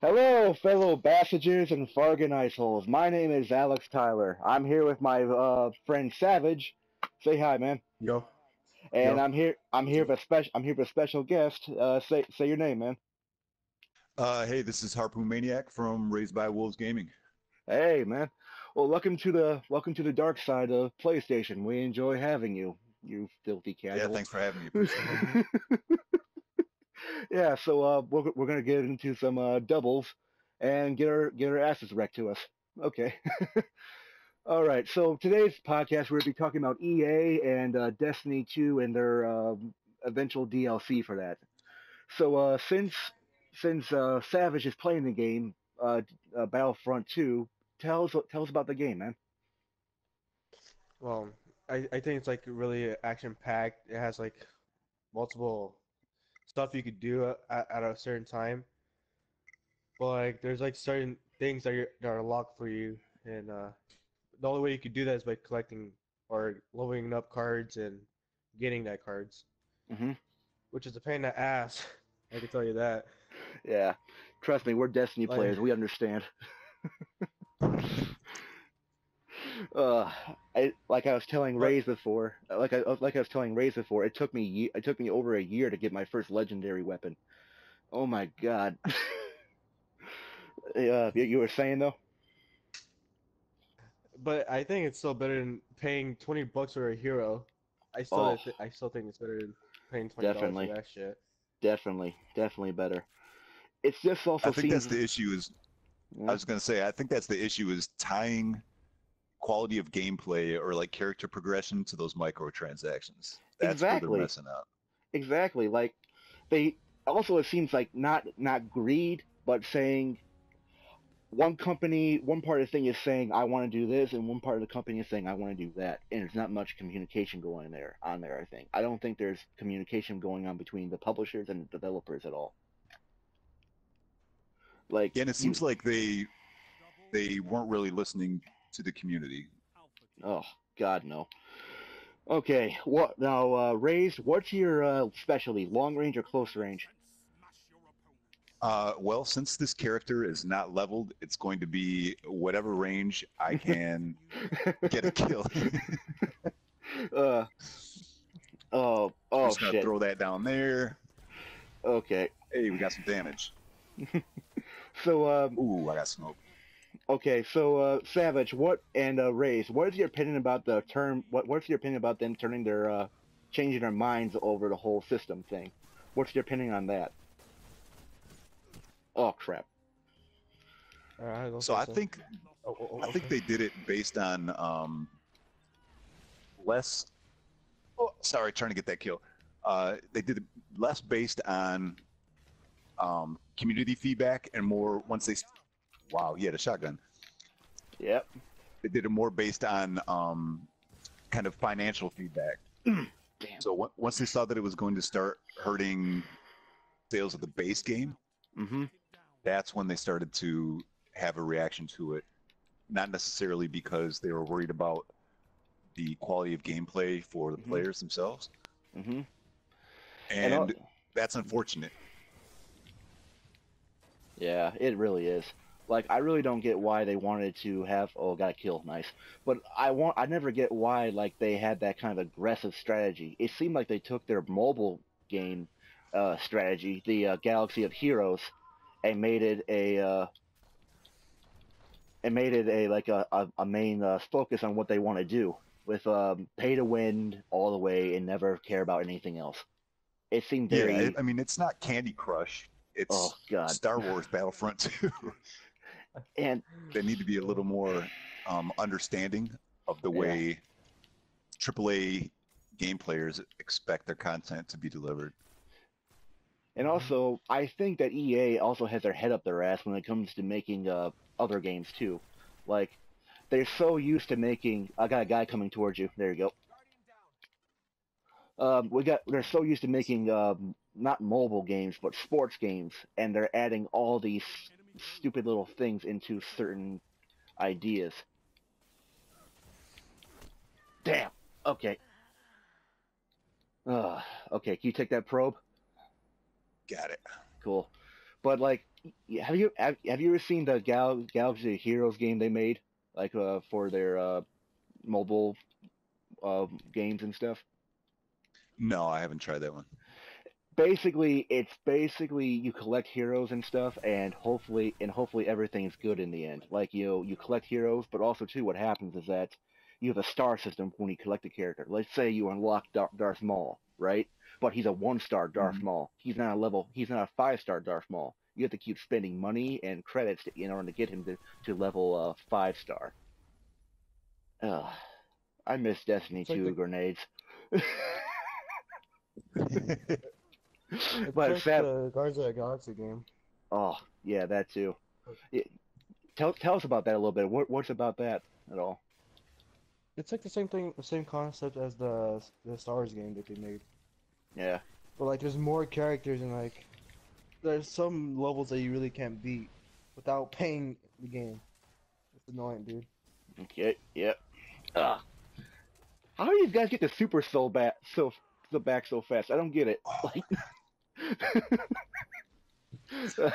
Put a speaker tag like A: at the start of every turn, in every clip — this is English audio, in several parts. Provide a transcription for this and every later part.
A: Hello, fellow passengers and Fargan iceholes. My name is Alex Tyler. I'm here with my friend Savage. Say hi, man.
B: Yo,
A: And
B: yo.
A: I'm here. I'm
B: What's
A: here
B: up?
A: with special. I'm here with a special guest. Say your name, man.
C: Hey, this is Harpoon Maniac from Raised by Wolves Gaming.
A: Hey, man. Well, welcome to the dark side of PlayStation. We enjoy having you, you filthy
C: Yeah,
A: casual.
C: thanks for having me. Appreciate it.
B: hmm
A: Yeah. So we're gonna get into some doubles and get our asses wrecked to us. Okay. All right, so today's podcast we're going to be talking about EA and Destiny 2 and their eventual DLC for that. So since Savage is playing the game, Battlefront 2, tell us about the game, man.
B: Well, I think it's like really action packed. It has like multiple stuff you could do at a certain time, but like there's like certain things that are locked for you, and the only way you could do that is by collecting or leveling up cards and getting that cards,
A: Hmm.
B: which is a pain in the ass. I can tell you that.
A: Yeah, trust me, we're Destiny
B: Like,
A: players. We understand. Like I was telling
B: but
A: Raze before, like I was telling Raze before, it took me over a year to get my first legendary weapon. Oh my god. You were saying though?
B: but I think it's still better than paying $20 for a hero.
A: Oh,
B: I still think it's better than paying $20 for
A: definitely,
B: that shit.
A: definitely better. It just
C: I
A: also
C: think that's
A: seems,
C: the issue is I
A: yeah,
C: was gonna say, I think that's the issue is tying quality of gameplay or like character progression to those microtransactions. That's where they're
A: exactly,
C: messing up.
A: exactly. Like they also it seems like not greed, but saying one part of the thing is saying I want to do this, and one part of the company is saying I want to do that, and there's not much communication going there. I don't think there's communication going on between the publishers and the developers at all. Like
C: Yeah, and it
A: you,
C: seems like they weren't really listening to the community.
A: oh God, no. Okay, what now, Raised? What's your specialty? Long range or close range?
C: Well, since this character is not leveled, it's going to be whatever range I can get a kill.
A: uh, oh
C: Just gonna
A: shit.
C: throw that down there.
A: Okay,
C: Hey, we got some damage.
A: so
C: Ooh, I got smoke.
A: okay, so Savage, what and Raised? What is your opinion about the term? What's your opinion about them turning their changing their minds over the whole system thing? What's your opinion on that? Oh crap.
B: I don't
C: So
B: say
C: I
B: so.
C: think I think
B: Okay.
C: they did it based on less. Oh, sorry, trying to get that kill. They did it less based on community feedback and more once they. Wow, yeah, the shotgun.
A: Yep.
C: They did it more based on kind of financial feedback.
A: Damn.
C: So once they saw that it was going to start hurting sales of the base game,
A: Mm-hmm.
C: that's when they started to have a reaction to it. Not necessarily because they were worried about the quality of gameplay for the
A: Mm-hmm.
C: players themselves,
A: Mm-hmm. And
C: and that's unfortunate.
A: yeah, it really is. Like I really don't get why they wanted to have got a kill, nice. But I never get why like they had that kind of aggressive strategy. It seemed like they took their mobile game strategy, the Galaxy of Heroes, and made it a like a main focus on what they want to do with pay to win all the way and never care about anything else. It seemed
C: Yeah,
A: very
C: I mean it's not Candy Crush;
A: oh
C: it's
A: god.
C: Star Wars Battlefront 2.
A: And
C: They need to be a little more understanding of the
A: yeah.
C: way AAA game players expect their content to be delivered.
A: And also, I think that EA also has their head up their ass when it comes to making other games too. Like they're so used to making. I got a guy coming towards you. There you go. They're so used to making not mobile games but sports games, and they're adding all these stupid little things into certain ideas. Damn. Okay. Okay. Can you take that probe?
C: Got it.
A: Cool. But like, have you ever seen the Galaxy of Heroes game they made, like for their mobile games and stuff?
C: No, I haven't tried that one.
A: Basically, it's basically you collect heroes and stuff, and hopefully everything's good in the end. Like you collect heroes, but also too, what happens is that you have a star system when you collect a character. Let's say you unlock Darth Maul, right? But he's a 1-star Darth
C: Mhm.
A: Maul. He's not a 5-star Darth Maul. You have to keep spending money and credits in order to get him to level 5-star. Ugh, I miss Destiny
B: It's like
A: 2
B: the
A: grenades.
B: it's
A: But
B: like
A: Fab,
B: the Guardians of the Galaxy game.
A: oh yeah, that too. Yeah, tell us about that a little bit. What's about that at all?
B: It's like the same thing, the same concept as the Star Wars game that they made.
A: Yeah.
B: But like, there's more characters and like, there's some levels that you really can't beat without paying the game. It's annoying, dude.
A: Okay. Yep. Ugh. How do you guys get the super soul back so fast? I don't get it. Like,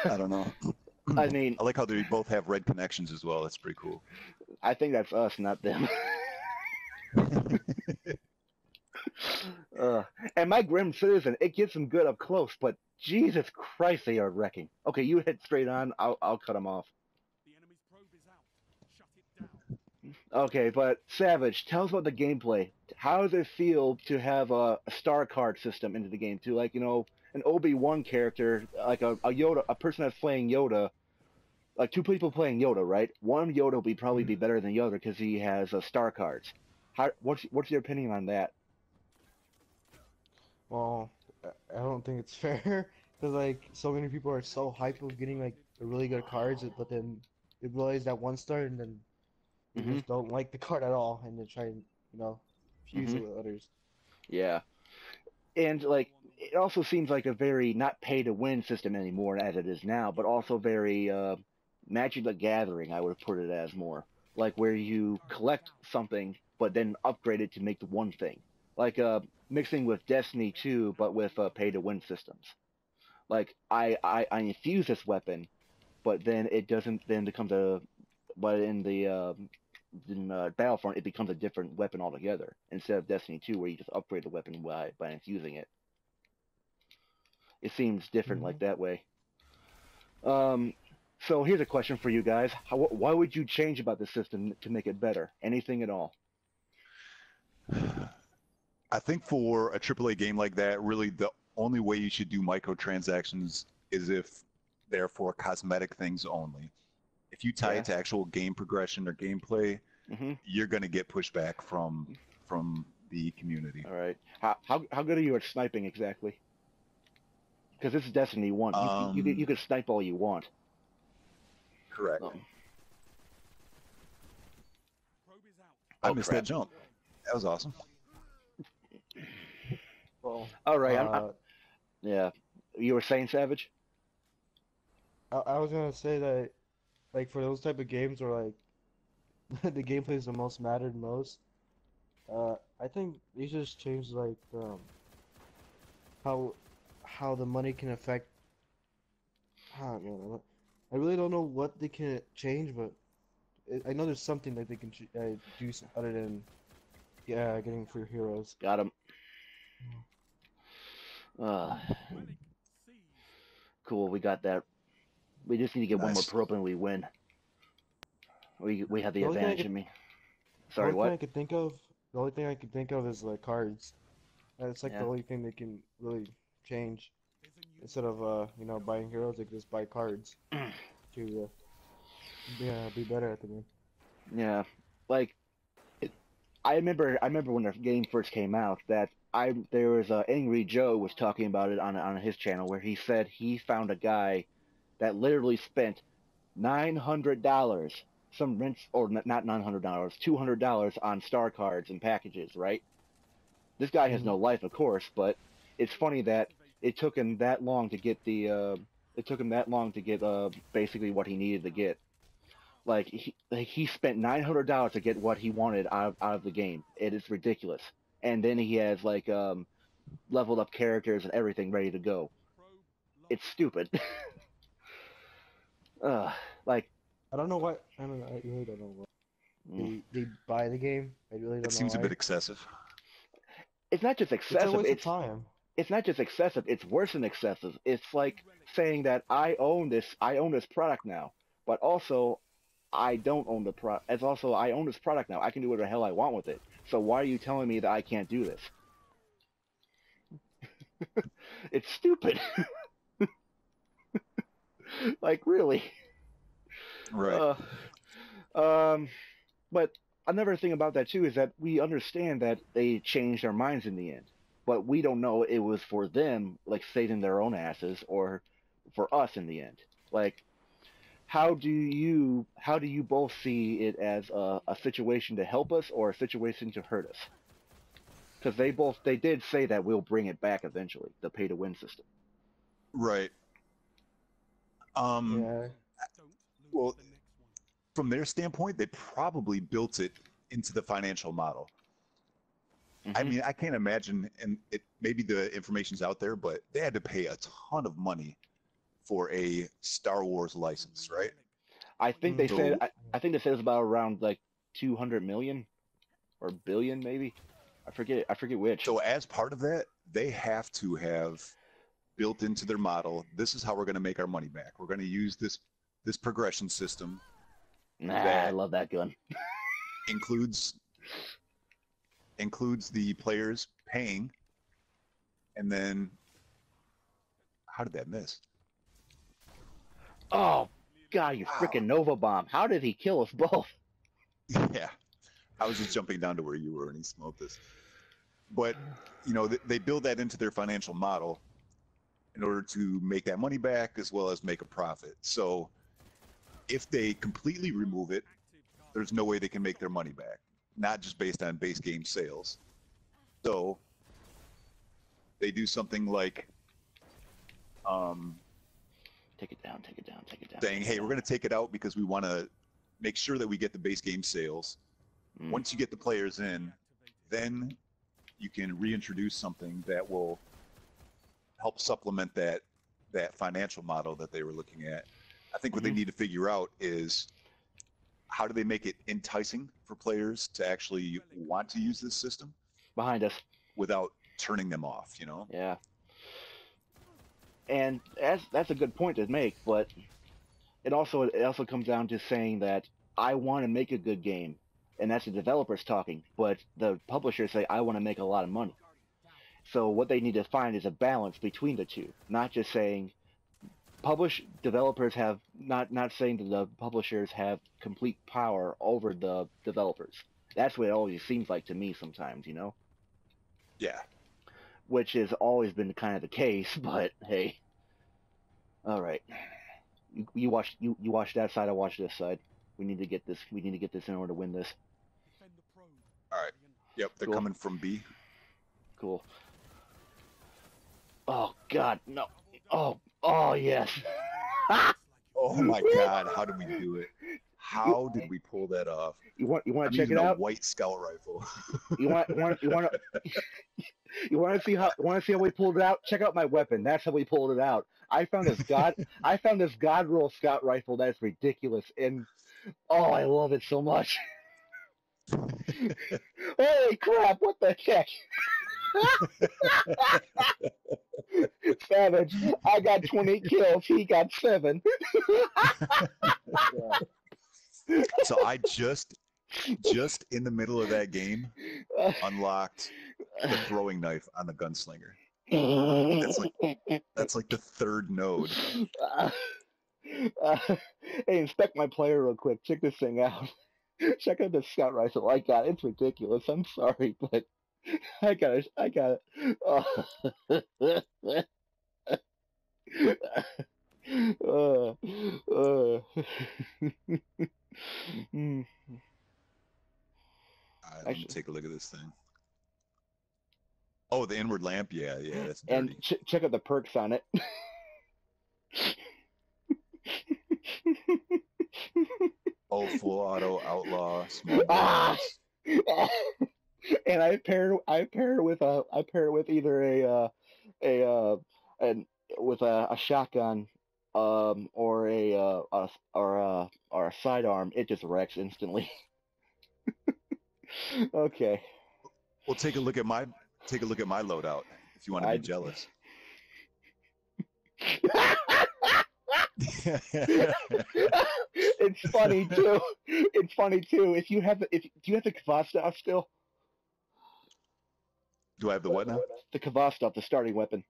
C: I don't know.
A: I mean,
C: I like how they both have red connections as well. That's pretty cool.
A: I think that's us, not them. uh, and my Grim Citizen, it gets them good up close, but Jesus Christ, they are wrecking. Okay, you hit straight on. I'll cut them off. Okay, but Savage, tell us about the gameplay. How does it feel to have a star card system into the game too? Like, an Obi-Wan character, like a Yoda, a person that's playing Yoda, like two people playing Yoda, right? One Yoda will probably be better than the other because he has star cards. What's your opinion on that?
B: Well, I don't think it's fair because like so many people are so hyped of getting like the really good cards, but then they realize that 1 star and then they
A: Hmm.
B: just don't like the card at all and they try and fuse
A: Hmm.
B: it with others.
A: Yeah, and like it also seems like a very not pay to win system anymore as it is now, but also very Magic the Gathering. I would have put it as more like where you collect something but then upgrade it to make the one thing, like mixing with Destiny 2, but with pay to win systems. Like I infuse this weapon, but then it doesn't then becomes a but in Battlefront it becomes a different weapon altogether instead of Destiny 2 where you just upgrade the weapon by infusing it. It seems different like
B: Hmm.
A: that way. Um, so here's a question for you guys: why would you change about the system to make it better? Anything at all?
C: I think for a AAA game like that, really the only way you should do microtransactions is if they're for cosmetic things only. If you tie it
A: Yeah.
C: to actual game progression or gameplay,
A: Hmm.
C: you're going to get pushback from the community.
A: All right. How good are you at sniping exactly? Because this is Destiny 1. You
C: Um,
A: can snipe all you want.
C: correct.
A: Um,
C: I
A: oh
C: missed that
A: crap.
C: jump. That was awesome.
B: Well,
A: All right.
B: uh,
A: Yeah. You were saying Savage?
B: I was gonna say that like for those type of games where like the gameplay is the most mattered most, I think they should just change like how how the money can affect. Man, I really don't know what they can change, but I know there's something that they can do other than getting free heroes.
A: Got him. Uh, cool. We got that. We just need to get one more
C: Nice.
A: probe and we win. We have the
B: The only thing I
A: advantage
B: could
A: in me.
B: the
A: Sorry,
B: only thing
A: what?
B: I could think of the only thing I could think of is like cards. It's like the
A: Yeah.
B: only thing they can really change instead of buying heroes, they could just buy cards to be better at the game.
A: Yeah. Like it, I remember when the game first came out that I there was Angry Joe was talking about it on his channel where he said he found a guy that literally spent $900, some rents or not $900, $200 on star cards and packages, right? This guy has
B: Hmm.
A: no life, of course, but it's funny that it took him that long to get basically what he needed to get. Like he spent $900 to get what he wanted out of the game. It is ridiculous. And then he has like leveled up characters and everything ready to go. It's stupid. Like,
B: I don't know what. I don't know. I really don't know what.
A: mm,
B: They buy the game. I really
C: It
B: don't know
C: seems a bit
B: why.
C: excessive.
A: it's not just
B: It's a
A: excessive.
B: waste of time.
A: It's not just excessive. It's worse than excessive. It's like saying that I own this. I own this product now, but also I don't own the product. It's also I own this product now. I can do whatever the hell I want with it. So why are you telling me that I can't do this? It's stupid. Like really.
C: Right.
A: Uh, um, but another thing about that too is that we understand that they changed their minds in the end, but we don't know it was for them, like saving their own asses, or for us in the end. Like, how do you both see it as a situation to help us or a situation to hurt us? Because they did say that we'll bring it back eventually, the pay to win system.
C: Right.
B: Yeah.
C: Well, from their standpoint, they probably built it into the financial model. I
A: Mm-hmm.
C: mean, I can't imagine, and it maybe the information's out there, but they had to pay a ton of money for a Star Wars license, right?
A: I think they said
C: So,
A: I think they said it's about around like 200 million or billion maybe. I forget which.
C: so as part of that, they have to have built into their model. This is how we're going to make our money back. We're going to use this progression system
A: Nah, I
C: that
A: love that gun.
C: includes the players paying, and then how did that miss?
A: Oh God, you
C: Wow.
A: freaking Nova Bomb! How did he kill us both?
C: Yeah, I was just jumping down to where you were and he smoked this. But they build that into their financial model in order to make that money back as well as make a profit. So if they completely remove it, there's no way they can make their money back, not just based on base game sales. So they do something like
A: Take it down, take it down, take it down.
C: saying, hey, we're going to take it out because we want to make sure that we get the base game sales. Once you get the players in, then you can reintroduce something that will help supplement that financial model that they were looking at. I think what they need to figure out is how do they make it enticing for players to actually want to use this system
A: Behind us.
C: without turning them off,
A: Yeah. And that's a good point to make, but it also comes down to saying that I want to make a good game, and that's the developers talking, but the publishers say I want to make a lot of money. So what they need to find is a balance between the two, not just saying developers have not saying that the publishers have complete power over the developers. That's what it always seems like to me sometimes,
C: Yeah.
A: which has always been kind of the case. But hey, all right, you watch that side, I watch this side. We need to get this. We need to get this in order to win this.
C: All right. Yep, they're
A: Cool.
C: coming from B.
A: Cool. Oh God, no. Oh yes.
C: Oh my God, how did we do it? How did we pull that off?
A: You want
C: I'm
A: to check
C: using
A: it
C: a
A: out?
C: white scout rifle.
A: You want to see how we pulled it out? Check out my weapon. That's how we pulled it out. I found this God roll scout rifle that's ridiculous, and oh, I love it so much. Holy crap! What the heck? Savage. I got 20 kills. He got 7.
C: So I just in the middle of that game unlocked the throwing knife on the gunslinger. That's like the third node.
A: Hey, inspect my player real quick. Check this thing out. Check out this scout rifle I got. It's ridiculous. I'm sorry, but I got it. Oh. Mm.
C: All right, let me take a look at this thing. Oh, the inward lamp. Yeah, that's dirty.
A: And check out the perks on it.
C: Oh, full auto, outlaw, small barrels.
A: And I pair it with either with a shotgun or a sidearm, it just wrecks instantly. Okay.
C: Well, take a look at my loadout if you want to be
A: I
C: jealous.
A: It's funny too. It's funny too. If do you have the Kvastov still?
C: Do I have the what now?
A: The Kvastov, the starting weapon.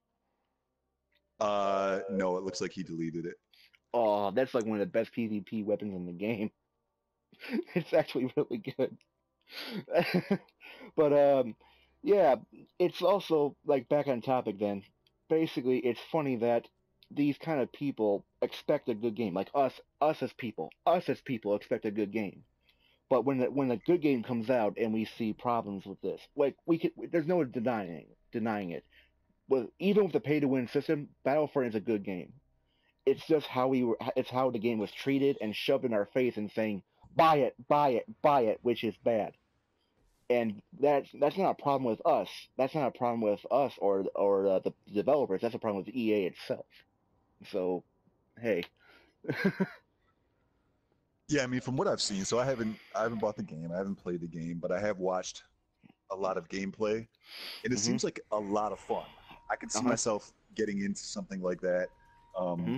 C: No, it looks like he deleted it.
A: Oh, that's like one of the best PvP weapons in the game. It's actually really good. But yeah, it's also like back on topic then. Basically, it's funny that these kind of people expect a good game. Like us as people expect a good game. But when a good game comes out and we see problems with this, like there's no denying it. With even with the pay to win system, Battlefront is a good game. It's how the game was treated and shoved in our face and saying buy it, buy it, buy it, which is bad. And that's not a problem with us. That's not a problem with us or the developers. That's a problem with EA itself. So, hey,
C: Yeah, I mean, from what I've seen, so I haven't bought the game, I haven't played the game, but I have watched a lot of gameplay, and it
A: hmm
C: seems like a lot of fun. I could see
A: uh-huh,
C: myself getting into something like that. Um,
A: hmm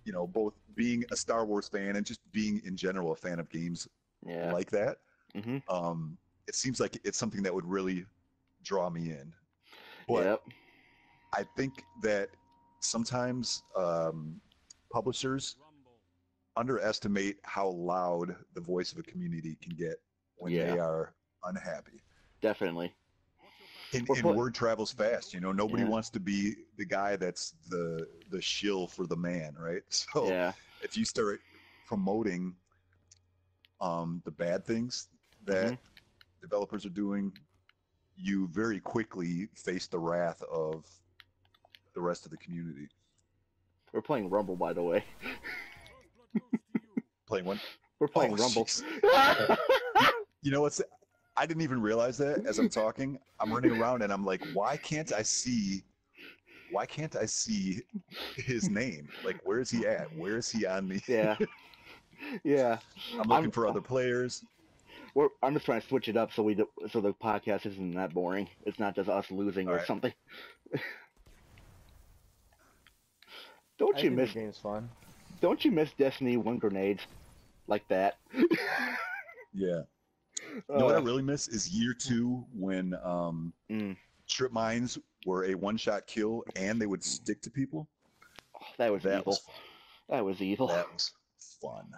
C: you know, both being a Star Wars fan and just being in general a fan of games
A: yeah,
C: like that.
A: hmm
C: It seems like it's something that would really draw me in. But
A: yep,
C: I think that sometimes publishers underestimate how loud the voice of a community can get when
A: yeah,
C: they are unhappy.
A: definitely. We're
C: And
A: put,
C: word travels fast. You know, nobody
A: yeah,
C: wants to be the guy that's the shill for the man, right? So
A: yeah,
C: if you start promoting the bad things
A: hmm
C: that developers are doing, you very quickly face the wrath of the rest of the community.
A: we're playing Rumble, by the way.
C: Playing one?
A: We're
C: Oh,
A: playing Rumble.
C: jeez. You know what's? I didn't even realize that as I'm talking. I'm running around and I'm like, why can't I see? Why can't I see his name? Like, where is he at? Where is he on the?
A: Yeah, yeah.
C: I'm looking
A: I'm
C: for other players.
A: I'm just trying to switch it up so the podcast isn't that boring. It's not just us losing
C: All
A: or
C: right.
A: something. Don't
B: I
A: you
B: think the
A: miss
B: game's fun.
A: don't you miss Destiny 1 grenades like that?
C: Yeah. You know what I
A: Uh,
C: really miss is year 2 when
A: mm,
C: trip mines were a one-shot kill and they would stick to people.
A: that was
C: That was
A: evil.
C: fun.
A: That was evil.
C: That was fun.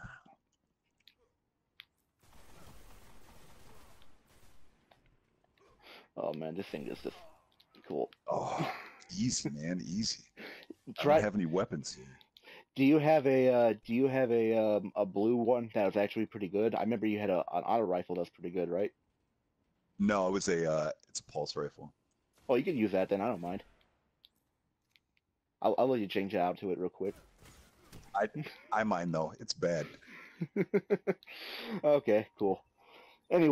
A: Oh man, this thing is just cool.
C: Oh, easy, man, easy. I don't
A: Try.
C: have any weapons here.
A: Do you have a blue one that was actually pretty good? I remember you had an auto rifle that's pretty good, right?
C: No, it was it's a pulse rifle.
A: Oh, you can use that then. I don't mind. I'll let you change it out to it real quick.
C: I mind though. It's bad.
A: Okay, cool.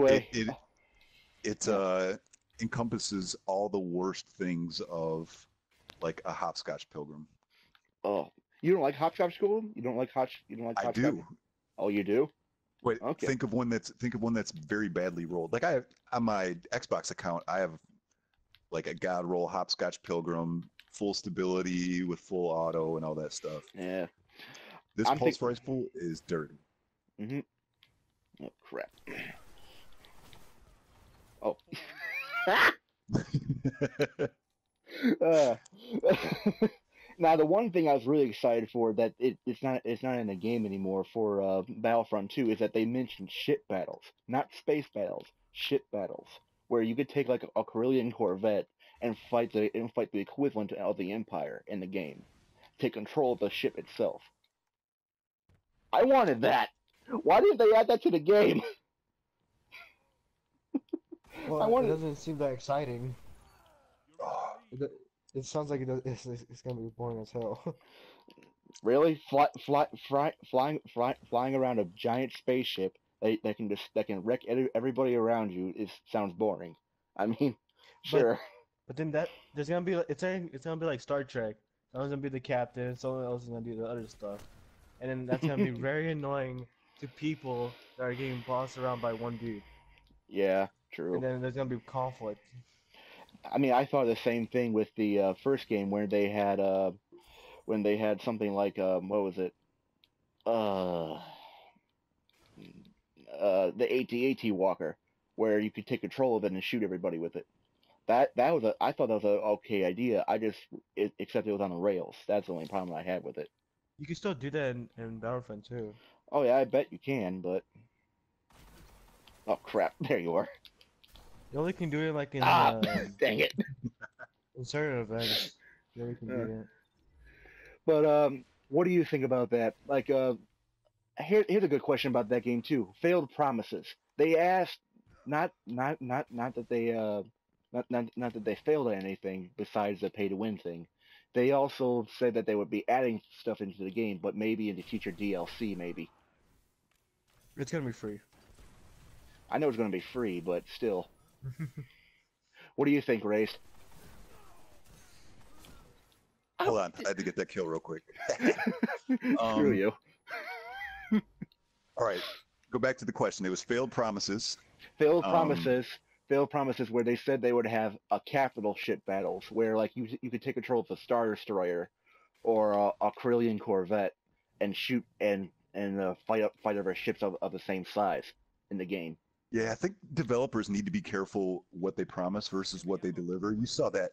C: It
A: Anyway,
C: it it
A: yeah.
C: encompasses all the worst things of like a hopscotch pilgrim.
A: Oh, you don't like hopscotch school? You don't like
C: I
A: hopscotch?
C: do.
A: Oh, you do?
C: Wait,
A: Okay.
C: think of one that's very badly rolled. Like I have on my Xbox account, I have like a god roll hopscotch pilgrim, full stability with full auto and all that stuff.
A: Yeah.
C: This
A: I'm
C: pulse
A: think.
C: rifle is dirty.
A: hmm Oh crap. Oh. uh, Now the one thing I was really excited for that it's not in the game anymore for Battlefront 2 is that they mentioned ship battles, not space battles, ship battles, where you could take like a Corellian Corvette and fight the equivalent of the Empire in the game, take control of the ship itself. I wanted that. Why didn't they add that to the game? I
B: Well, it
A: wanted.
B: doesn't seem that exciting.
C: Oh,
B: It sounds like it's gonna be boring as hell.
A: Really? Flying around a giant spaceship that can wreck everybody around you sounds boring. I mean,
B: But
A: sure.
B: but then that there's gonna be it's gonna be like Star Trek. Someone's gonna be the captain, someone else is gonna do the other stuff. And then that's gonna be very annoying to people that are getting bossed around by one dude.
A: Yeah, true.
B: And then there's gonna be conflict.
A: I mean, I thought the same thing with the first game where they had something like what was it? Uh, the AT-AT walker, where you could take control of it and shoot everybody with it. I thought that was a okay idea. Except it was on the rails. That's the only problem I had with it.
B: You can still do that in Battlefront too.
A: Oh yeah, I bet you can, but oh crap, there you are.
B: You only can do it like in
A: Dang it.
B: in certain events. You only can do it.
A: But what do you think about that? Like, here's a good question about that game too. Failed promises. They asked not that they not that they failed at anything besides the pay to win thing. They also said that they would be adding stuff into the game, but maybe in the future DLC, maybe.
B: It's gonna be free.
A: I know it's going to be free, but still. What do you think, Race?
C: Hold on, I had to get that kill real quick.
A: Screw you.
C: All right, go back to the question. It was failed promises.
A: Failed promises where they said they would have a capital ship battles where like you could take control of a Star Destroyer or a Corellian Corvette and shoot and fight over ships of the same size in the game.
C: Yeah, I think developers need to be careful what they promise versus what they deliver. You saw that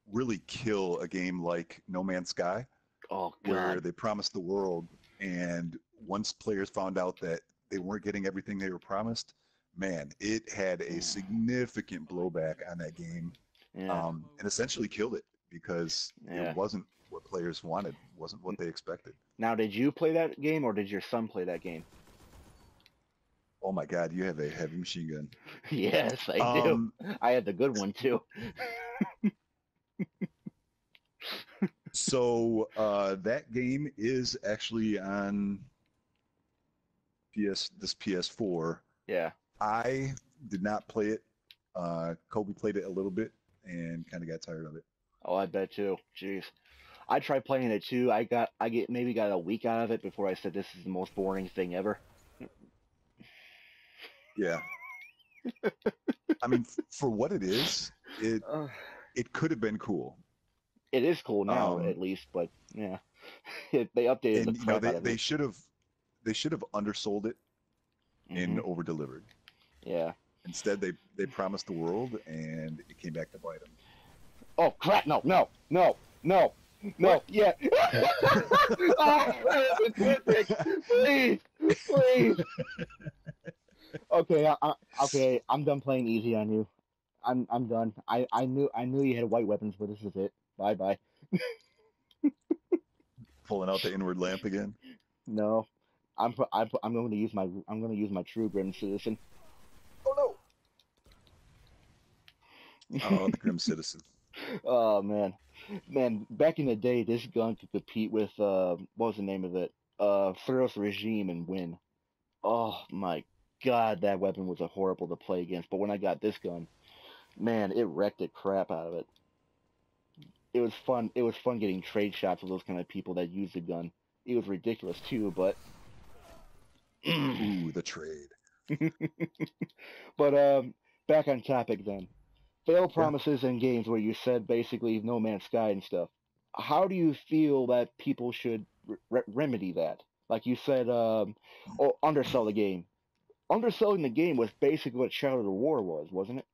C: really kill a game like No Man's Sky,
A: Oh God.
C: where they promised the world, and once players found out that they weren't getting everything they were promised, man, it had a significant blowback on that game,
A: Yeah.
C: and essentially killed it because
A: Yeah.
C: it wasn't what players wanted, wasn't what they expected.
A: Now, did you play that game or did your son play that game?
C: Oh my God, you have a heavy machine gun.
A: Yes, I do. I had the good one too.
C: So that game is actually on this PS4.
A: Yeah.
C: I did not play it. Kobe played it a little bit and kind of got tired of it.
A: Oh, I bet too. Jeez. I tried playing it too. Maybe got a week out of it before I said this is the most boring thing ever.
C: Yeah. I mean, for what it is, it could have been cool.
A: It is cool now, at least, but yeah, they updated the crap out of
C: they
A: it.
C: should have undersold it and over delivered.
A: Yeah.
C: Instead, they promised the world, and it came back to bite them.
A: Oh crap! No! Yeah. Please. Okay, I'm done playing easy on you. I'm done. I knew you had white weapons, but this is it. Bye.
C: Pulling out the inward lamp again.
A: No, I'm going to use my true Grim Citizen.
C: Oh no! Oh, the Grim Citizen.
A: Oh man, back in the day, this gun could compete with what was the name of it? Feroz Regime and win. Oh my God, that weapon was horrible to play against. But when I got this gun, man, it wrecked the crap out of it. It was fun. It was fun getting trade shots with those kind of people that use the gun. It was ridiculous too, but
C: ooh, the trade.
A: But back on topic then. Failed promises in games where you said basically No Man's Sky and stuff. How do you feel that people should remedy that? Like you said, undersell the game. Underselling the game was basically what Shadow of the War was, wasn't it?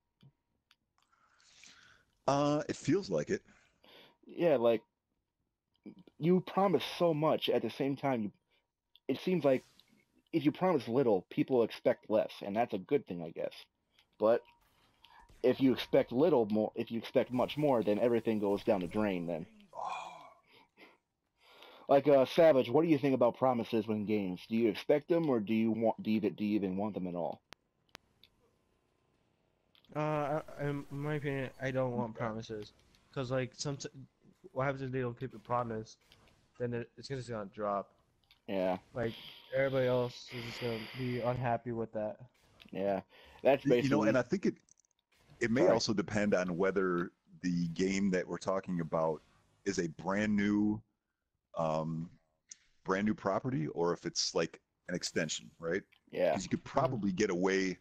C: It feels like it.
A: Yeah, like you promise so much at the same time. It seems like if you promise little, people expect less, and that's a good thing, I guess. But if you expect if you expect much more, then everything goes down the drain. Then, like Savage, what do you think about promises when games? Do you expect them, or do you even want them at all?
B: In my opinion, I don't want promises, cause like what happens if they don't keep the promise? Then it's just gonna drop.
A: Yeah.
B: Like everybody else is just gonna be unhappy with that.
A: Yeah, that's basically.
C: And I think it may also depend on whether the game that we're talking about is a brand new property or if it's like an extension, right?
A: Yeah.
C: Because you could probably get away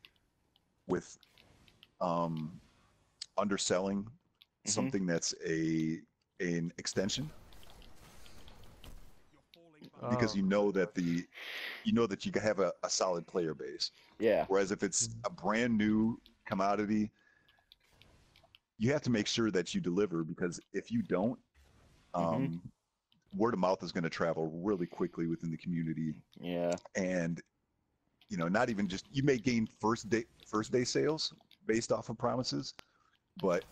C: with underselling something that's an extension because
B: Oh,
C: you know that you have a solid player base.
A: Yeah.
C: Whereas if it's a brand new commodity, you have to make sure that you deliver because if you don't, word of mouth is going to travel really quickly within the community.
A: Yeah.
C: And not even just you may gain first day sales based off of promises, but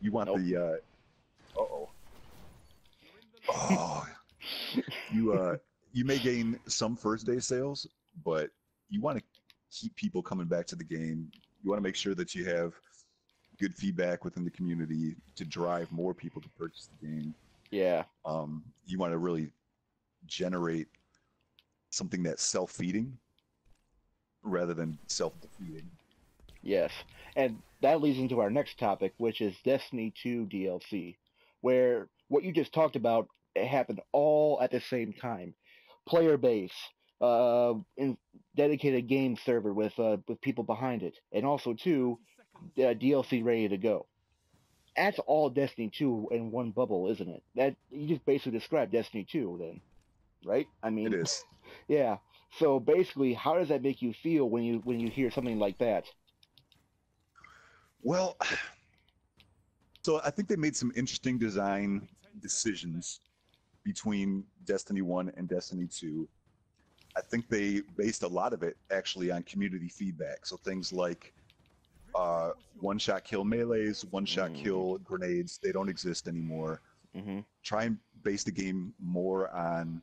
C: you want the you may gain some first day sales, but you want to keep people coming back to the game. You want to make sure that you have good feedback within the community to drive more people to purchase the game.
A: Yeah.
C: You want to really generate something that's self-feeding rather than self-defeating.
A: Yes. And that leads into our next topic, which is Destiny 2 DLC, where what you just talked about, it happened all at the same time. Player base, in dedicated game server with people behind it, and also too, DLC ready to go. That's all Destiny 2 in one bubble, isn't it? That you just basically described Destiny 2 then, right? I
C: It
A: mean,
C: is.
A: yeah. So basically, how does that make you feel when you hear something like that?
C: Well, so I think they made some interesting design decisions between Destiny 1 and Destiny 2. I think they based a lot of it actually on community feedback. So things like one-shot kill melees, one-shot kill grenades, they don't exist anymore.
A: Mm-hmm.
C: Try and base the game more on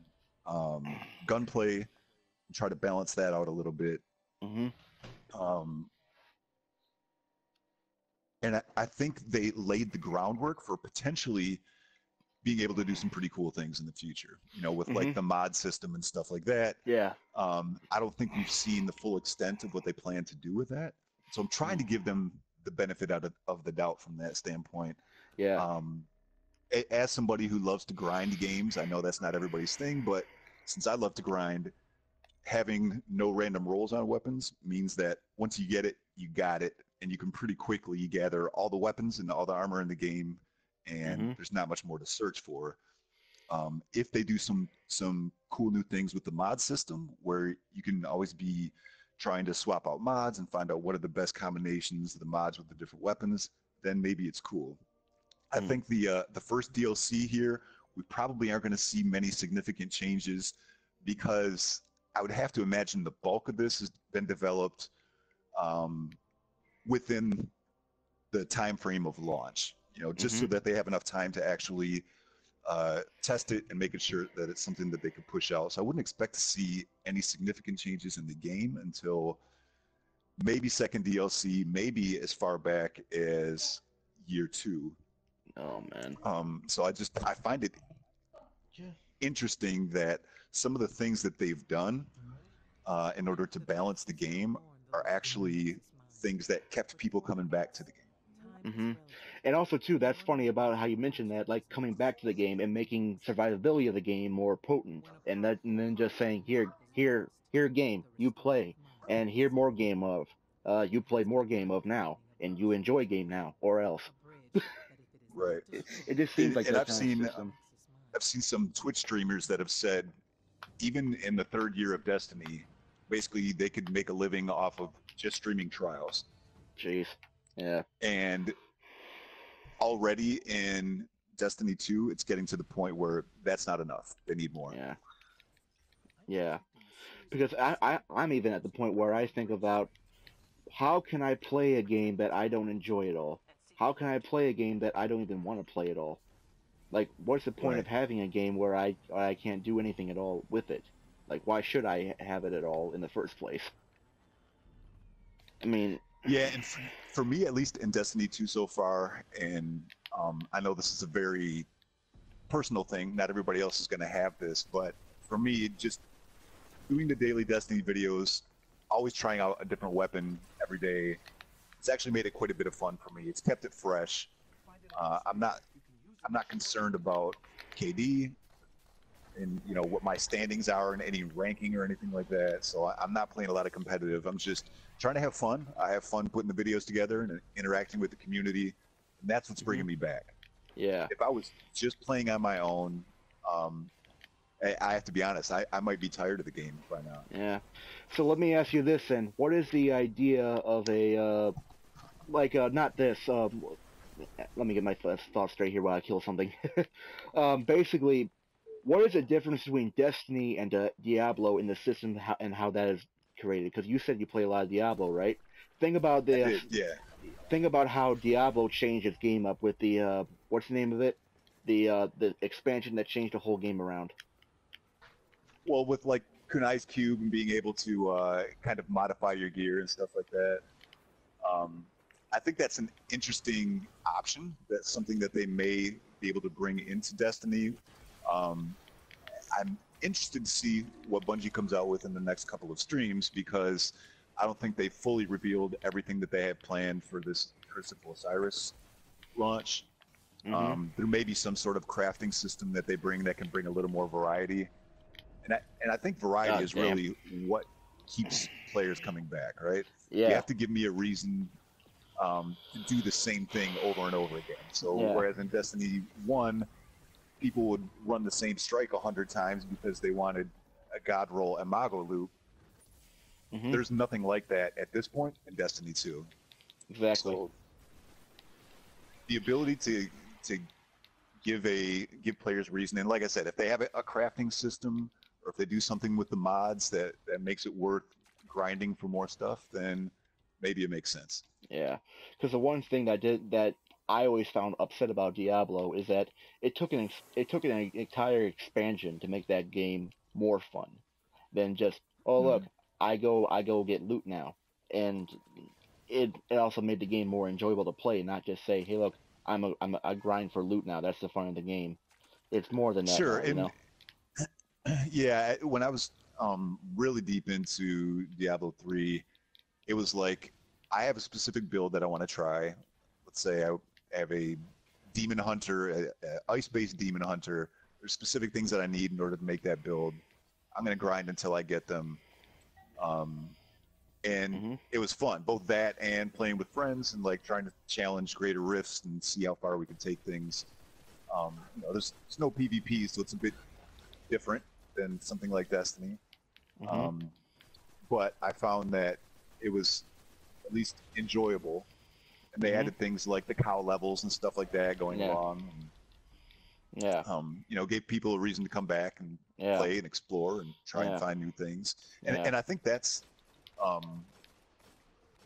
C: gunplay, try to balance that out a little bit.
A: Mm-hmm.
C: And I think they laid the groundwork for potentially being able to do some pretty cool things in the future, with like the mod system and stuff like that.
A: Yeah.
C: I don't think we've seen the full extent of what they plan to do with that. So I'm trying to give them the benefit out of the doubt from that standpoint.
A: Yeah.
C: As somebody who loves to grind games, I know that's not everybody's thing, but since I love to grind, having no random rolls on weapons means that once you get it, you got it, and you can pretty quickly gather all the weapons and all the armor in the game, and there's not much more to search for. If they do some cool new things with the mod system, where you can always be trying to swap out mods and find out what are the best combinations of the mods with the different weapons, then maybe it's cool. I think the first DLC here, we probably aren't going to see many significant changes because I would have to imagine the bulk of this has been developed within the time frame of launch, just so that they have enough time to actually test it and making sure that it's something that they could push out. So I wouldn't expect to see any significant changes in the game until maybe second DLC, maybe as far back as year 2.
A: Oh man.
C: So I find it interesting that some of the things that they've done in order to balance the game are actually things that kept people coming back to the game.
A: And also too, that's funny about how you mentioned that, like coming back to the game and making survivability of the game more potent, and then just saying here game you play, and here more game of you play more game of now, and you enjoy game now or else.
C: Right.
A: It just seems like
C: and
A: that
C: I've
A: kind of
C: seen
A: system.
C: some Twitch streamers that have said even in the third year of Destiny, basically they could make a living off of just streaming trials.
A: Jeez. Yeah.
C: And already in Destiny 2, it's getting to the point where that's not enough. They need more.
A: Yeah. Yeah. Because I'm even at the point where I think about how can I play a game that I don't enjoy at all? How can I play a game that I don't even want to play at all? Like, what's the point of having a game where I can't do anything at all with it? Like, why should I have it at all in the first place? I mean...
C: Yeah, and for me, at least in Destiny 2 so far, and I know this is a very personal thing, not everybody else is going to have this, but for me, just doing the daily Destiny videos, always trying out a different weapon every day, it's actually made it quite a bit of fun for me. It's kept it fresh. I'm not I'm not concerned about KD and what my standings are in any ranking or anything like that. So I'm not playing a lot of competitive. I'm just trying to have fun. I have fun putting the videos together and interacting with the community, and that's what's bringing me back.
A: Yeah.
C: If I was just playing on my own, I have to be honest, I might be tired of the game by now.
A: Yeah. So let me ask you this then. What is the idea of a, not this, let me get my thoughts straight here while I kill something. Basically, what is the difference between Destiny and Diablo in the system and how that is created? Because you said you play a lot of Diablo, right? Think about
C: I did, yeah.
A: Think about how Diablo changed its game up with the what's the name of it? The expansion that changed the whole game around.
C: Well, with like Kunai's Cube and being able to kind of modify your gear and stuff like that, I think that's an interesting option. That's something that they may be able to bring into Destiny. I'm interested to see what Bungie comes out with in the next couple of streams, because I don't think they fully revealed everything that they have planned for this Curse of Osiris launch.
A: Mm-hmm.
C: There may be some sort of crafting system that they bring that can bring a little more variety. And I think variety is really what keeps players coming back, right?
A: Yeah.
C: You have to give me a reason to do the same thing over and over again. So whereas in Destiny 1, people would run the same strike 100 times because they wanted a God roll Imago loop, there's nothing like that at this point in Destiny 2.
A: Exactly.
C: So the ability to give players reason, and like I said, if they have a crafting system, or if they do something with the mods that makes it worth grinding for more stuff, then maybe it makes sense.
A: Yeah, because the one thing that I always found upset about Diablo is that it took an entire expansion to make that game more fun than just, oh look, I go get loot now, and it also made the game more enjoyable to play, not just say, hey look, I grind for loot now. That's the fun of the game. It's more than that.
C: Sure,
A: now, you know.
C: Yeah, when I was really deep into Diablo 3, it was like, I have a specific build that I want to try. Let's say I have a demon hunter, a ice-based demon hunter. There's specific things that I need in order to make that build. I'm going to grind until I get them. And it was fun, both that and playing with friends and like trying to challenge greater rifts and see how far we could take things. There's no PvP, so it's a bit different than something like Destiny. But I found that it was at least enjoyable, and they added things like the cow levels and stuff like that going along. And, gave people a reason to come back and play and explore and try and find new things. And I think that's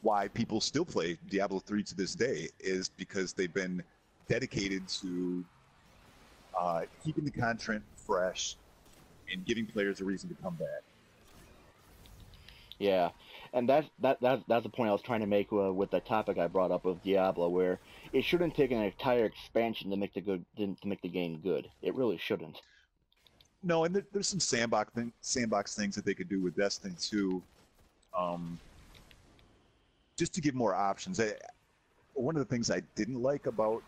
C: why people still play Diablo 3 to this day, is because they've been dedicated to keeping the content fresh and giving players a reason to come back.
A: Yeah, and that's the point I was trying to make with the topic I brought up of Diablo, where it shouldn't take an entire expansion to make the game good. It really shouldn't.
C: No, and there's some sandbox things that they could do with Destiny 2, just to give more options. One of the things I didn't like about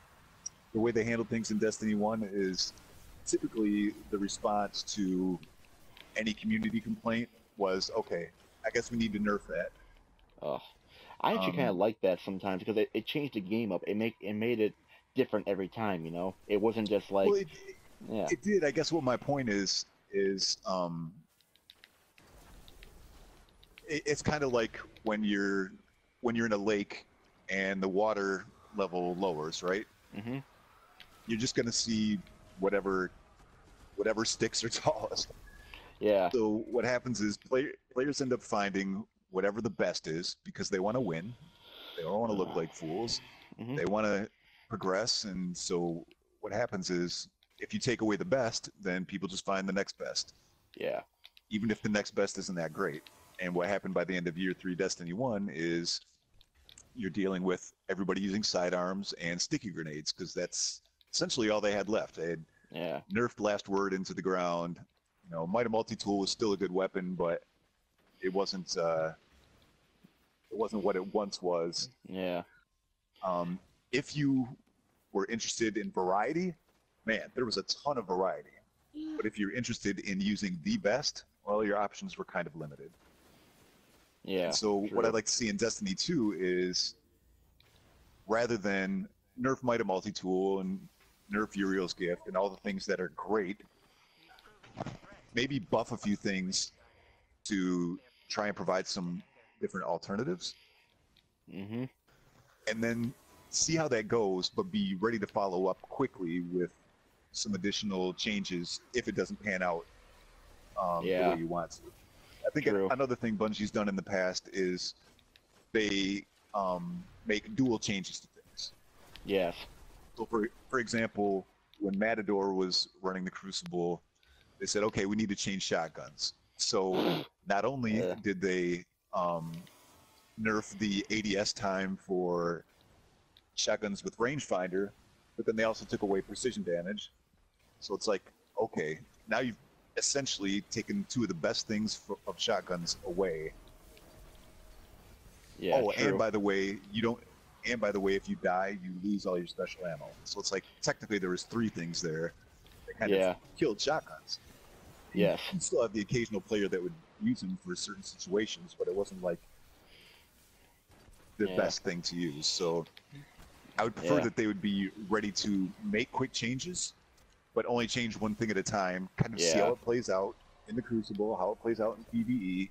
C: the way they handled things in Destiny 1 is typically the response to any community complaint was, okay, I guess we need to nerf that.
A: I actually kind of like that sometimes, because it changed the game up. It made it different every time, you know? It wasn't just like...
C: Well, it did. I guess what my point is it's kind of like when you're in a lake and the water level lowers, right? You're just going to see whatever sticks are tallest.
A: Yeah.
C: So what happens is players end up finding whatever the best is, because they want to win. They don't want to look like fools. They want to progress, and so what happens is, if you take away the best, then people just find the next best.
A: Yeah.
C: Even if the next best isn't that great. And what happened by the end of Year 3 Destiny 1 is you're dealing with everybody using sidearms and sticky grenades, because that's essentially all they had left. They had nerfed Last Word into the ground. Might of Multi-Tool was still a good weapon, but it wasn't what it once was.
A: Yeah.
C: If you were interested in variety, man, there was a ton of variety. But if you're interested in using the best, well, your options were kind of limited.
A: Yeah.
C: And so
A: true.
C: what I'd like to see in Destiny 2 is, rather than nerf Might of Multi-Tool and nerf Uriel's Gift and all the things that are great, maybe buff a few things to try and provide some different alternatives.
A: Mm-hmm.
C: And then see how that goes, but be ready to follow up quickly with some additional changes if it doesn't pan out the way you want to. I think another thing Bungie's done in the past is they make dual changes to things.
A: Yes.
C: So for example, when Matador was running the Crucible, they said, okay, we need to change shotguns. So not only did they nerf the ADS time for shotguns with rangefinder, but then they also took away precision damage. So it's like, okay, now you've essentially taken two of the best things of shotguns away.
A: Yeah.
C: Oh,
A: true.
C: and by the way, if you die, you lose all your special ammo. So it's like technically there was three things there that kind of killed shotguns.
A: Yes.
C: You still have the occasional player that would use them for certain situations, but it wasn't like the best thing to use. So I would prefer that they would be ready to make quick changes, but only change one thing at a time, kind of see how it plays out in the Crucible, how it plays out in PvE.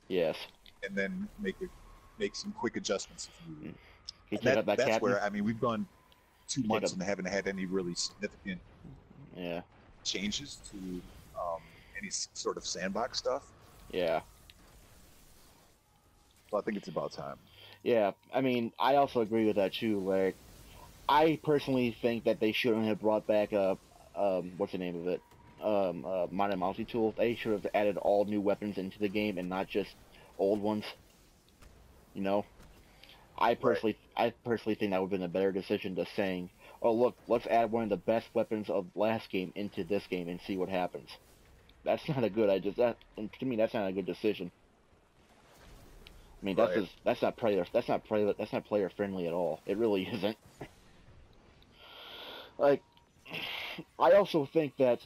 A: Yes.
C: And then make some quick adjustments if you need.
A: That's
C: where, I mean, we've gone 2 months and haven't had any really significant changes to any sort of sandbox stuff.
A: Yeah.
C: So I think it's about time.
A: Yeah, I mean, I also agree with that too. Like, I personally think that they shouldn't have brought back what's the name of it? Might of Multi-Tool. They should have added all new weapons into the game and not just old ones. You know, I personally think that would have been a better decision than saying, "Oh, look, let's add one of the best weapons of last game into this game and see what happens." That's not a good idea. To me, that's not a good decision. I mean, that's not player friendly at all. It really isn't. Like, I also think that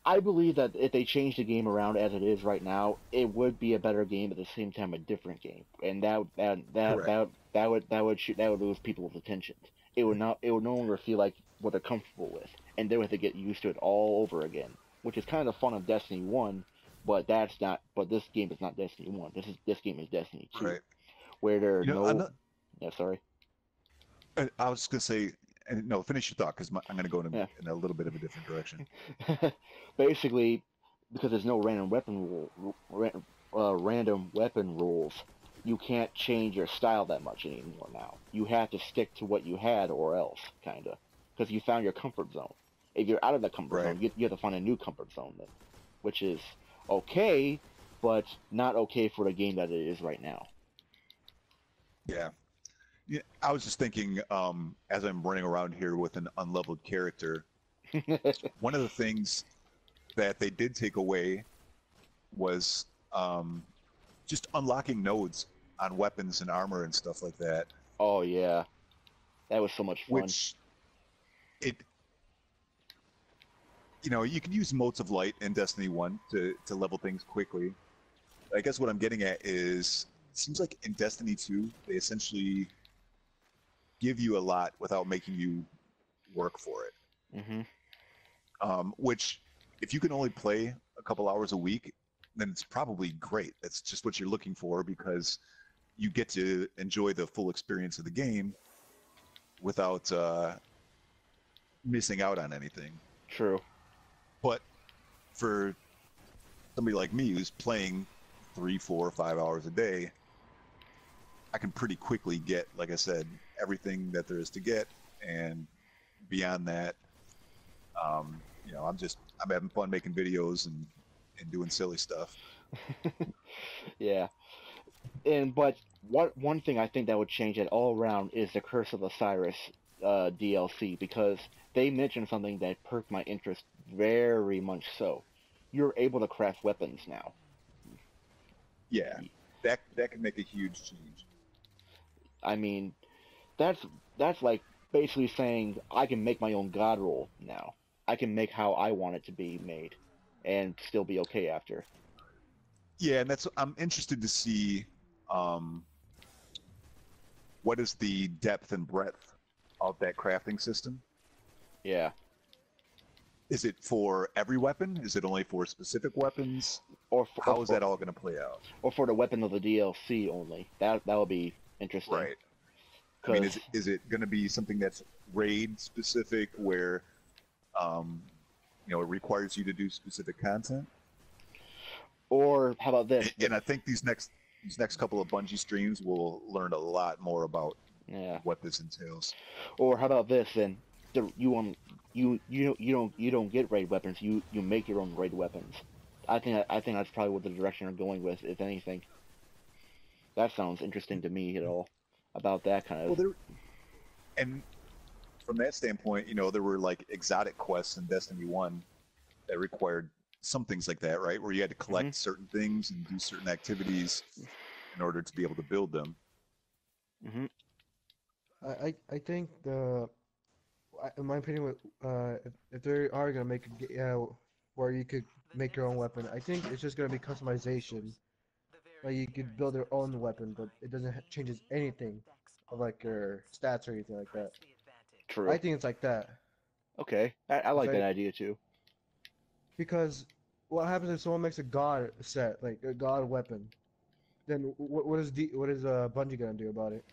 A: I believe that if they change the game around as it is right now, it would be a better game, at the same time a different game, and that would lose people's attention. It would no longer feel like what they're comfortable with, and they would have to get used to it all over again, which is kind of the fun of Destiny 1, but that's not. But this game is not Destiny 1. This game is Destiny 2, where there are sorry.
C: I was just gonna say, no, finish your thought, because I'm gonna go in a little bit of a different direction.
A: Basically, because there's no random weapon rules, you can't change your style that much anymore now. You have to stick to what you had, or else, kinda, because you found your comfort zone. If you're out of the comfort zone, you have to find a new comfort zone then, which is okay, but not okay for the game that it is right now.
C: Yeah. Yeah, I was just thinking, as I'm running around here with an unleveled character, one of the things that they did take away was just unlocking nodes on weapons and armor and stuff like that.
A: Oh yeah, that was so much fun.
C: Which you can use Motes of Light in Destiny 1 to level things quickly. I guess what I'm getting at is, it seems like in Destiny 2, they essentially give you a lot without making you work for it.
A: Mm-hmm.
C: Which, if you can only play a couple hours a week, then it's probably great. That's just what you're looking for, because you get to enjoy the full experience of the game without missing out on anything.
A: True.
C: But for somebody like me who's playing 3, 4, 5 hours a day, I can pretty quickly get, like I said, everything that there is to get, and beyond that, I'm having fun making videos and doing silly stuff.
A: Yeah, but one thing I think that would change it all around is the Curse of Osiris DLC, because they mentioned something that perked my interest very much so. You're able to craft weapons now.
C: Yeah, that could make a huge change.
A: I mean, that's like basically saying I can make my own god roll now. I can make how I want it to be made, and still be okay after.
C: Yeah, and I'm interested to see what is the depth and breadth of that crafting system.
A: Yeah.
C: Is it for every weapon? Is it only for specific weapons? How is that all going to play out?
A: Or for the weapon of the DLC only? That would be interesting.
C: Right. I mean, is it going to be something that's raid specific, where it requires you to do specific content?
A: Or how about this?
C: And I think these next couple of Bungie streams will learn a lot more about what this entails.
A: Or how about this then? You don't get raid weapons. You make your own raid weapons. I think that's probably what the direction they're going with, if anything. That sounds interesting to me at all. About that kind of.
C: Well, and from that standpoint, there were like exotic quests in Destiny 1 that required some things like that, right? Where you had to collect certain things and do certain activities in order to be able to build them.
A: Mm-hmm.
B: I think in my opinion, if they are gonna make where you could make your own weapon, I think it's just gonna be customization. Like you could build your own weapon, but it doesn't changes anything of like your stats or anything like that.
A: True.
B: I think it's like that.
A: Okay, I like that idea too.
B: Because what happens if someone makes a god set, like a god weapon? Then what is Bungie gonna do about it?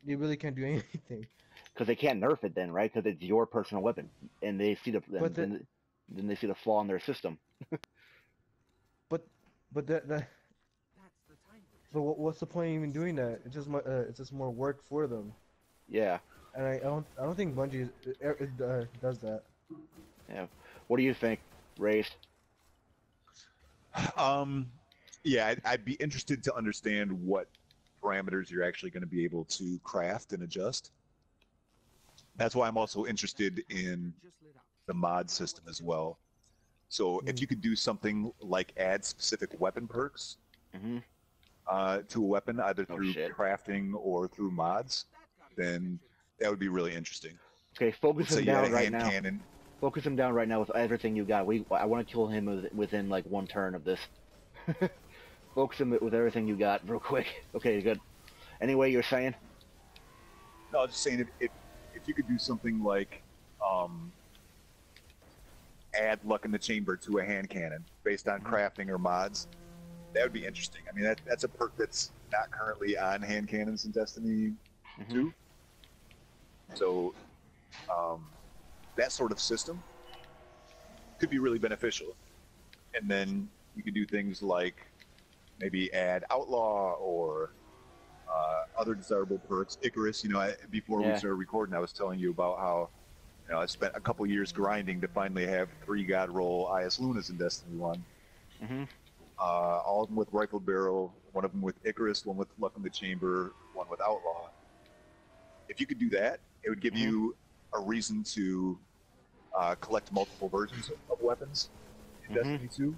B: They really can't do anything.
A: Because they can't nerf it then, right? Because it's your personal weapon, and they see then they see the flaw in their system.
B: But what's the point of even doing that? It's just more work for them.
A: Yeah.
B: And I don't think Bungie does that.
A: Yeah. What do you think, Raised?
C: Yeah, I'd be interested to understand what parameters you're actually going to be able to craft and adjust. That's why I'm also interested in the mod system as well. So if you could do something like add specific weapon perks to a weapon, either through crafting or through mods, then that would be really interesting.
A: Okay, focus him down right now.
C: Cannon.
A: Focus him down right now with everything you got. I want to kill him within like one turn of this. Focus him with everything you got real quick. Okay, good. Anyway, you're saying?
C: No, I was just saying if you could do something like add luck in the chamber to a hand cannon based on crafting or mods, that would be interesting. I mean, that's a perk that's not currently on hand cannons in Destiny 2. So that sort of system could be really beneficial. And then you could do things like maybe add outlaw or other desirable perks. Icarus, before we started recording, I was telling you about how I spent a couple years grinding to finally have 3 god roll IS Lunas in Destiny 1. All of them with rifled barrel, one of them with Icarus, one with luck in the chamber, one with outlaw. If you could do that, it would give you a reason to collect multiple versions of weapons in Destiny 2.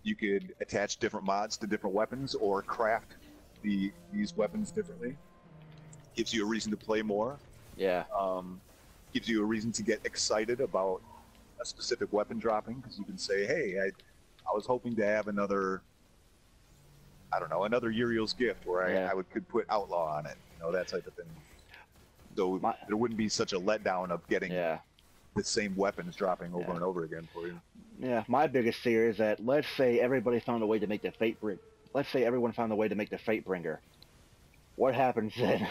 C: You could attach different mods to different weapons or craft these weapons differently. Gives you a reason to play more.
A: Yeah.
C: Gives you a reason to get excited about a specific weapon dropping, because you can say, hey, I was hoping to have another Uriel's Gift where I could put outlaw on it, that type of thing. So there wouldn't be such a letdown of getting the same weapons dropping over and over again for you.
A: Yeah, my biggest fear is that let's say everybody found a way to make the let's say everyone found a way to make the Fatebringer. What happens then?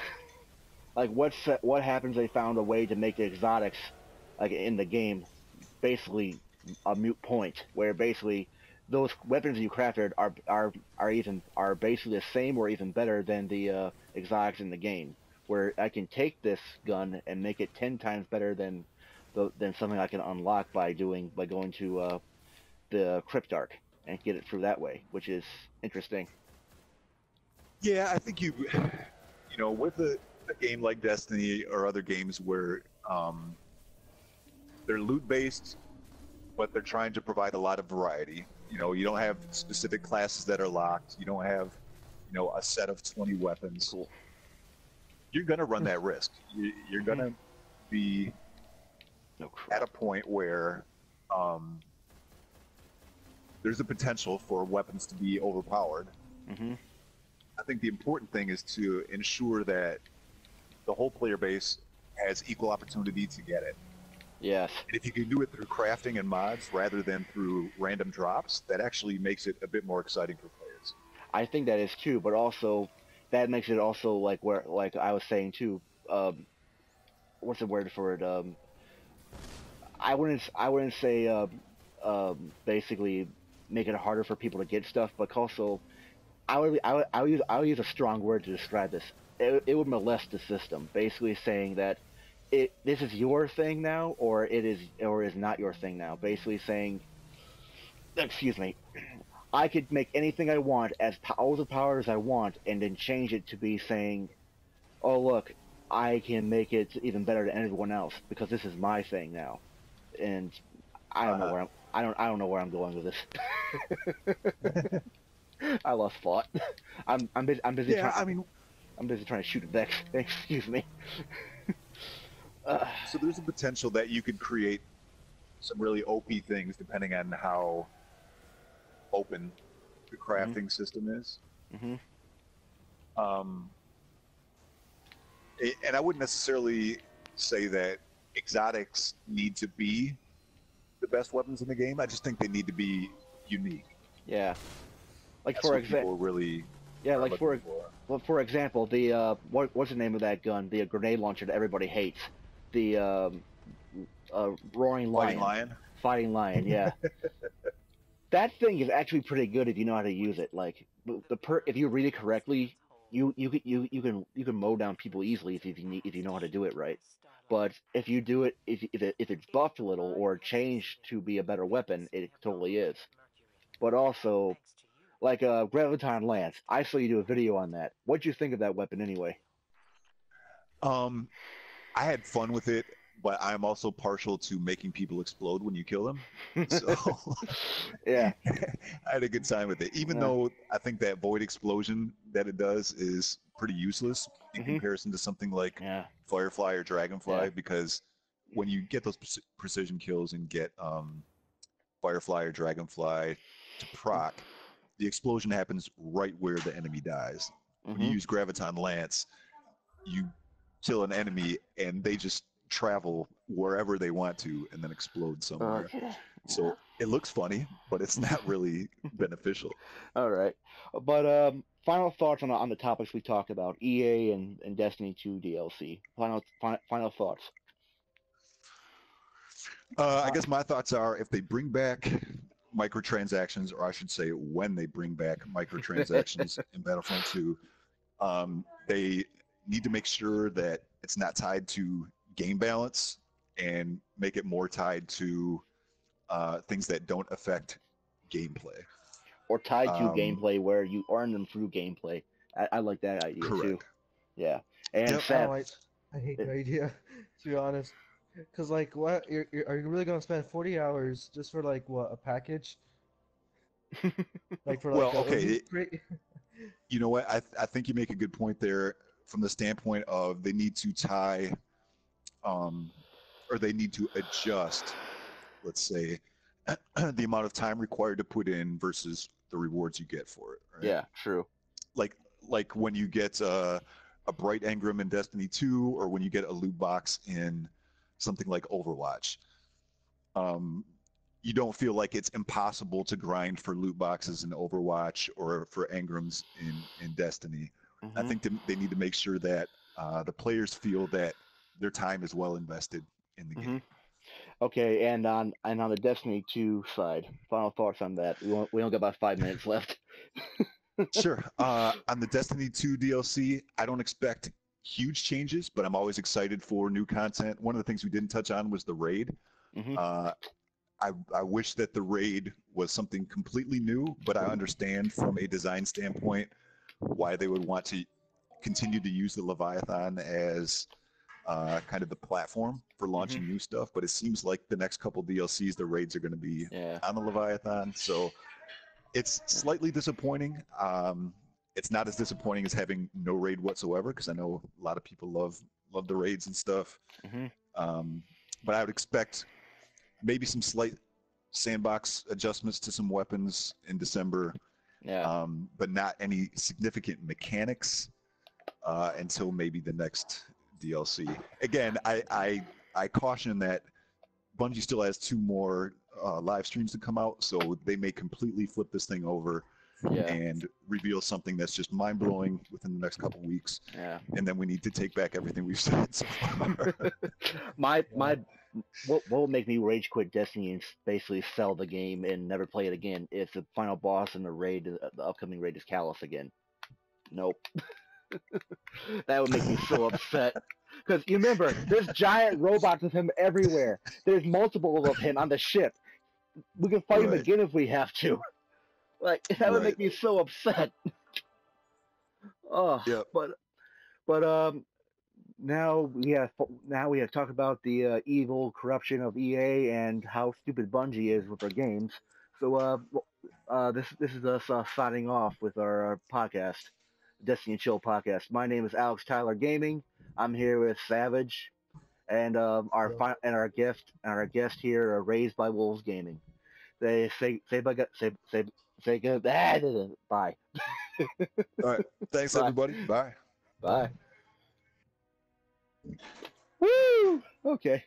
A: Like what happens? They found a way to make the exotics, like in the game, basically a moot point, where basically those weapons you crafted are basically the same or even better than the exotics in the game. Where I can take this gun and make it 10 times better than something I can unlock by going to the Cryptarch and get it through that way, which is interesting.
C: Yeah, I think with a game like Destiny or other games where they're loot based, but they're trying to provide a lot of variety. You don't have specific classes that are locked. You don't have a set of 20 weapons.
A: Cool.
C: you're going to run that risk. You're going to be at a point where there's a potential for weapons to be overpowered. I think the important thing is to ensure that the whole player base has equal opportunity to get it.
A: Yes.
C: And if you can do it through crafting and mods rather than through random drops, that actually makes it a bit more exciting for players.
A: I think that is true, but also that makes it also like I was saying too. What's the word for it? I wouldn't say basically make it harder for people to get stuff, but also I would use a strong word to describe this. It would molest the system, basically saying that this is your thing now, or is not your thing now. Basically saying, excuse me, I could make anything I want as overpowered as I want, and then change it to be saying, oh look, I can make it even better than everyone else because this is my thing now, and I don't know where I don't know where I'm going with this. I lost thought. I'm busy.
C: Yeah,
A: I'm busy trying to shoot a Vex. Excuse me.
C: So there's a potential that you could create some really OP things depending on how open the crafting system is. And I wouldn't necessarily say that exotics need to be the best weapons in the game. I just think they need to be unique.
A: Yeah. Like
C: That's
A: for
C: what people
A: example.
C: really.
A: Yeah, like for example, the what's the name of that gun? The grenade launcher that everybody hates. The roaring lion. Fighting lion. Yeah. That thing is actually pretty good if you know how to use it. Like if you read it correctly, you can mow down people easily if you know how to do it right. But if you do it if it's buffed a little or changed to be a better weapon, it totally is. But also, like Graviton Lance, I saw you do a video on that. What'd you think of that weapon anyway?
C: I had fun with it, but I'm also partial to making people explode when you kill them. So
A: yeah,
C: I had a good time with it. Even though I think that void explosion that it does is pretty useless in comparison to something like Firefly or Dragonfly, because when you get those precision kills and get Firefly or Dragonfly to proc, the explosion happens right where the enemy dies. When you use Graviton Lance, you kill an enemy and they just travel wherever they want to and then explode somewhere. So it looks funny, but it's not really beneficial.
A: All right, but final thoughts on the topics we talked about: EA and Destiny 2 DLC. Final thoughts.
C: I guess my thoughts are if they bring back microtransactions, or I should say when they bring back microtransactions in Battlefront 2, they need to make sure that it's not tied to game balance and make it more tied to things that don't affect gameplay.
A: Or tied to gameplay where you earn them through gameplay. I like that idea too. Yeah. And
B: I hate the idea, to be honest. Because, like, what? Are you really going to spend 40 hours just for, like, what, a package? Like, for, like,
C: okay. You know what? I think you make a good point there from the standpoint of they need to tie, or they need to adjust, let's say, the amount of time required to put in versus the rewards you get for it. Right?
A: Yeah, true.
C: Like when you get a bright engram in Destiny 2, or when you get a loot box in something like Overwatch. You don't feel like it's impossible to grind for loot boxes in Overwatch or for engrams in Destiny. I think they need to make sure that the players feel that their time is well invested in the game.
A: Okay, and on the Destiny 2 side, final thoughts on that. We only got about 5 minutes left.
C: Sure. On the Destiny 2 DLC, I don't expect huge changes, but I'm always excited for new content. One of the things we didn't touch on was the raid. I wish that the raid was something completely new, but I understand from a design standpoint why they would want to continue to use the Leviathan as kind of the platform for launching new stuff. But it seems like the next couple DLCs, the raids are going to be on the Leviathan. So it's slightly disappointing. it's not as disappointing as having no raid whatsoever, because I know a lot of people love the raids and stuff. But I would expect maybe some slight sandbox adjustments to some weapons in December, but not any significant mechanics until maybe the next DLC. Again, I caution that Bungie still has 2 more live streams to come out, so they may completely flip this thing over and reveal something that's just mind-blowing within the next couple weeks. And then we need to take back everything we've said so far.
A: What will make me rage quit Destiny and basically sell the game and never play it again if the final boss in the raid, the upcoming raid, is Callus again. Nope. That would make me so upset. Because you remember, there's giant robots of him everywhere. There's multiple of him on the ship. We can fight him again if we have to. Like, that would make me so upset. Oh, but now we have talked about the evil corruption of EA and how stupid Bungie is with their games. So this is us signing off with our podcast, Destiny and Chill podcast. My name is Alex Tyler Gaming. I'm here with Savage, and our guest here, Raised by Wolves Gaming. They say good. Bye.
C: All right. Thanks, everybody. Bye.
A: Bye. Woo! Okay.